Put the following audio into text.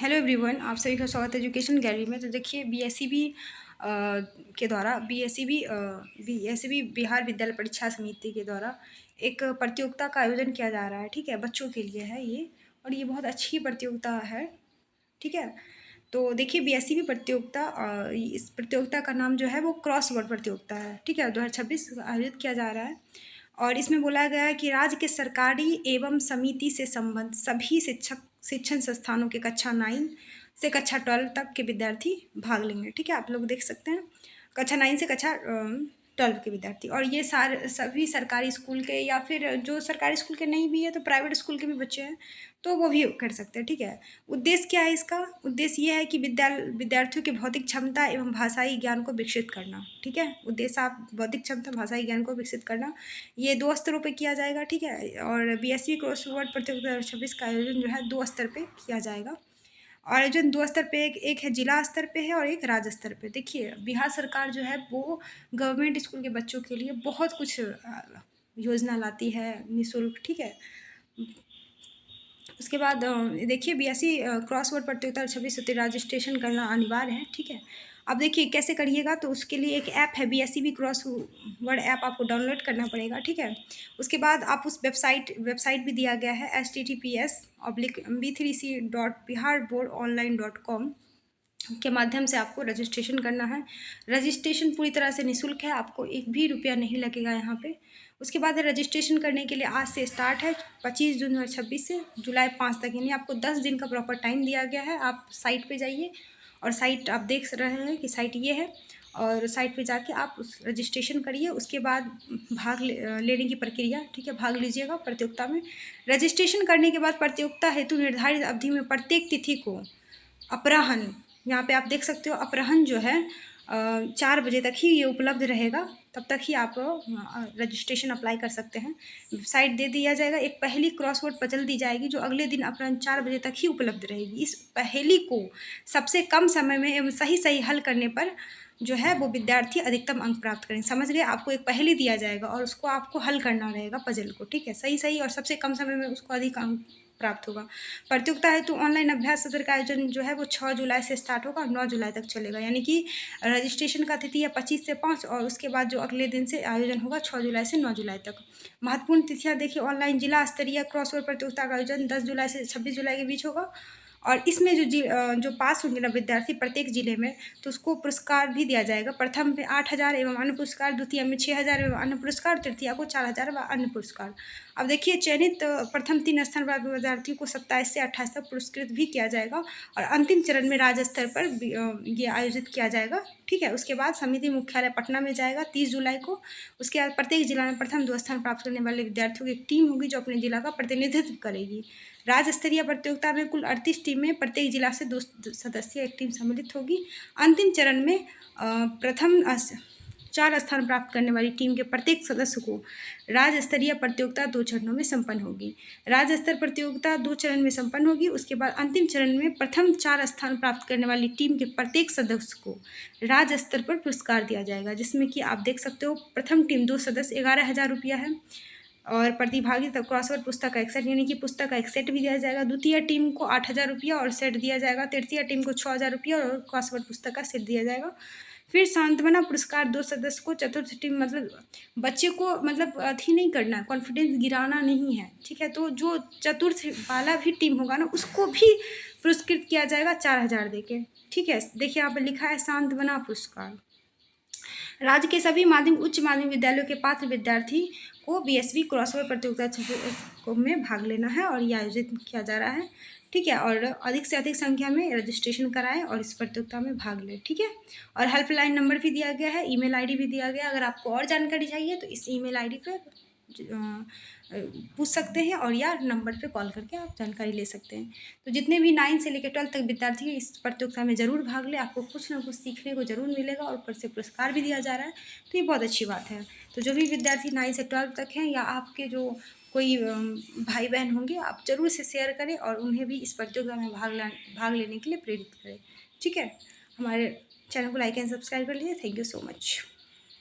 Hello everyone, आप सभी का स्वागत है एजुकेशन गैलरी में। तो देखिए बीएसईबी के द्वारा बीएसईबी बिहार विद्यालय परीक्षा समिति के द्वारा एक प्रतियोगिता का आयोजन किया जा रहा है। ठीक है, बच्चों के लिए है ये, और ये बहुत अच्छी प्रतियोगिता है। ठीक है, तो देखिए बीएसईबी प्रतियोगिता, इस प्रतियोगिता का नाम जो है वो क्रॉस वर्ड प्रतियोगिता है। ठीक है, 2026 आयोजित किया जा रहा है, और इसमें बोला गया है कि राज्य के सरकारी एवं समिति से संबद्ध सभी शिक्षण संस्थानों के कक्षा 9 से कक्षा 12 तक के विद्यार्थी भाग लेंगे। ठीक है, आप लोग देख सकते हैं, कक्षा 9 से कक्षा 12 के विद्यार्थी, और ये सभी सरकारी स्कूल के, या फिर जो सरकारी स्कूल के नहीं भी है तो प्राइवेट स्कूल के भी बच्चे हैं तो वो भी कर सकते हैं। ठीक है, उद्देश्य क्या है इसका? उद्देश्य ये है कि विद्यार्थियों की भौतिक क्षमता एवं भाषाई ज्ञान को विकसित करना। ठीक है, उद्देश्य आप भौतिक क्षमता भाषाई ज्ञान को विकसित करना, ये 2 स्तरों पे किया जाएगा। ठीक है, और बीएसवी क्रॉस वर्ड प्रतियोगिता 2026 का आयोजन जो है 2 स्तर पे किया जाएगा। आयोजन 2 स्तर पे, एक है जिला स्तर पे है और एक राज्य स्तर पे। देखिए बिहार सरकार जो है वो गवर्नमेंट स्कूल के बच्चों के लिए बहुत कुछ योजना लाती है निःशुल्क। ठीक है, उसके बाद देखिए बीएससी क्रॉस वर्ड प्रतियोगिता 26 रजिस्ट्रेशन करना अनिवार्य है। ठीक है, अब देखिए कैसे करिएगा, तो उसके लिए एक ऐप है बीएससी क्रॉस वर्ड ऐप, आपको डाउनलोड करना पड़ेगा। ठीक है, उसके बाद आप उस वेबसाइट भी दिया गया है https://b3c.biharboardonline.com के माध्यम से आपको रजिस्ट्रेशन करना है। रजिस्ट्रेशन पूरी तरह से निःशुल्क है, आपको एक भी रुपया नहीं लगेगा यहाँ पे। उसके बाद रजिस्ट्रेशन करने के लिए आज से स्टार्ट है 25 जून 2026 से जुलाई 5 तक, यानी आपको 10 दिन का प्रॉपर टाइम दिया गया है। आप साइट पे जाइए, और साइट आप देख रहे हैं कि साइट ये है, और साइट पे जाके आप उस रजिस्ट्रेशन करिए। उसके बाद लेने की प्रक्रिया, ठीक है, भाग लीजिएगा प्रतियोगिता में। रजिस्ट्रेशन करने के बाद प्रतियोगिता हेतु निर्धारित अवधि में प्रत्येक तिथि को अपराह्न, यहाँ पे आप देख सकते हो अपराह्न जो है 4 बजे तक ही ये उपलब्ध रहेगा, तब तक ही आप रजिस्ट्रेशन अप्लाई कर सकते हैं। साइट दे दिया जाएगा, एक पहेली क्रॉसवर्ड पजल दी जाएगी जो अगले दिन अपराह्न 4 बजे तक ही उपलब्ध रहेगी। इस पहेली को सबसे कम समय में एवं सही हल करने पर जो है वो विद्यार्थी अधिकतम अंक प्राप्त करें। समझ गए? आपको एक पहेली दिया जाएगा और उसको आपको हल करना रहेगा पजल को। ठीक है, सही और सबसे कम समय में उसको अधिक अंक प्राप्त होगा। प्रतियोगिता हेतु ऑनलाइन अभ्यास सत्र का आयोजन जो है वो 6 जुलाई से स्टार्ट होगा और 9 जुलाई तक चलेगा, यानी कि रजिस्ट्रेशन का तिथि है 25 से 5, और उसके बाद जो अगले दिन से आयोजन होगा 6 जुलाई से 9 जुलाई तक। महत्वपूर्ण तिथियां देखिए, ऑनलाइन जिला स्तरीय क्रॉसवर्ड प्रतियोगिता का आयोजन 10 जुलाई से 26 जुलाई के बीच होगा, और इसमें जो पास होंगे ना विद्यार्थी प्रत्येक जिले में, तो उसको पुरस्कार भी दिया जाएगा। प्रथम में 8,000 एवं अन्य पुरस्कार, द्वितीय में 6,000 एवं अन्य पुरस्कार, तृतीय को 4,000 व अन्य पुरस्कार। अब देखिए चयनित प्रथम 3 स्थान प्राप्त विद्यार्थियों को 27 से 28 तक पुरस्कृत भी किया जाएगा, और अंतिम चरण में राज्य स्तर पर ये आयोजित किया जाएगा। ठीक है, उसके बाद समिति मुख्यालय पटना में जाएगा 30 जुलाई को। उसके बाद प्रत्येक जिला में प्रथम 2 स्थान प्राप्त करने वाले विद्यार्थियों की एक टीम होगी जो अपने जिला का प्रतिनिधित्व करेगी। राज्य स्तरीय प्रतियोगिता में कुल 38 टीमें, प्रत्येक जिला से 2 सदस्यीय एक टीम सम्मिलित होगी। अंतिम चरण में प्रथम 4 स्थान प्राप्त करने वाली टीम के प्रत्येक सदस्य को राज्य स्तरीय प्रतियोगिता 2 चरणों में संपन्न होगी। राज्य स्तर प्रतियोगिता 2 चरण में संपन्न होगी। उसके बाद अंतिम चरण में प्रथम 4 स्थान प्राप्त करने वाली टीम के प्रत्येक सदस्य को राज्य स्तर पर पुरस्कार दिया जाएगा, जिसमें कि आप देख सकते हो प्रथम टीम 2 सदस्य 11,000 रुपया है, और प्रतिभागी तक क्रॉसवर्ड पुस्तक का एक सेट, यानी कि पुस्तक का एक सेट भी दिया जाएगा। द्वितीय टीम को 8,000 रुपया और सेट दिया जाएगा। तृतीय टीम को 6,000 रुपया और क्रॉसवर्ड पुस्तक का सेट दिया जाएगा। फिर सांत्वना पुरस्कार 2 सदस्य को। चतुर्थ टीम, मतलब बच्चे को मतलब अथी नहीं करना, कॉन्फिडेंस गिराना नहीं है। ठीक है, तो जो चतुर्थ वाला भी टीम होगा ना उसको भी पुरस्कृत किया जाएगा 4,000 देके। ठीक है, देखिए यहाँ पर लिखा है सांत्वना पुरस्कार। राज्य के सभी माध्यमिक उच्च माध्यमिक विद्यालयों के पात्र विद्यार्थी को बीएसवी क्रॉसवर्ड प्रतियोगिता में भाग लेना है, और यह आयोजित किया जा रहा है। ठीक है, और अधिक से अधिक संख्या में रजिस्ट्रेशन कराएं और इस प्रतियोगिता में भाग लें। ठीक है, और हेल्पलाइन नंबर भी दिया गया है, ईमेल आईडी भी दिया गया है। अगर आपको और जानकारी चाहिए तो इस ईमेल आईडी पे पूछ सकते हैं, और या नंबर पे कॉल करके आप जानकारी ले सकते हैं। तो जितने भी 9 से लेकर 12 तक विद्यार्थी इस प्रतियोगिता में ज़रूर भाग लें, आपको कुछ ना कुछ सीखने को ज़रूर मिलेगा, और ऊपर से पुरस्कार भी दिया जा रहा है, तो ये बहुत अच्छी बात है। तो जो भी विद्यार्थी 9 से 12 तक हैं, या आपके जो कोई भाई बहन होंगे, आप ज़रूर इसे शेयर करें और उन्हें भी इस प्रतियोगिता में भाग लेने के लिए प्रेरित करें। ठीक है, हमारे चैनल को लाइक एंड सब्सक्राइब कर लीजिए। Thank you so much.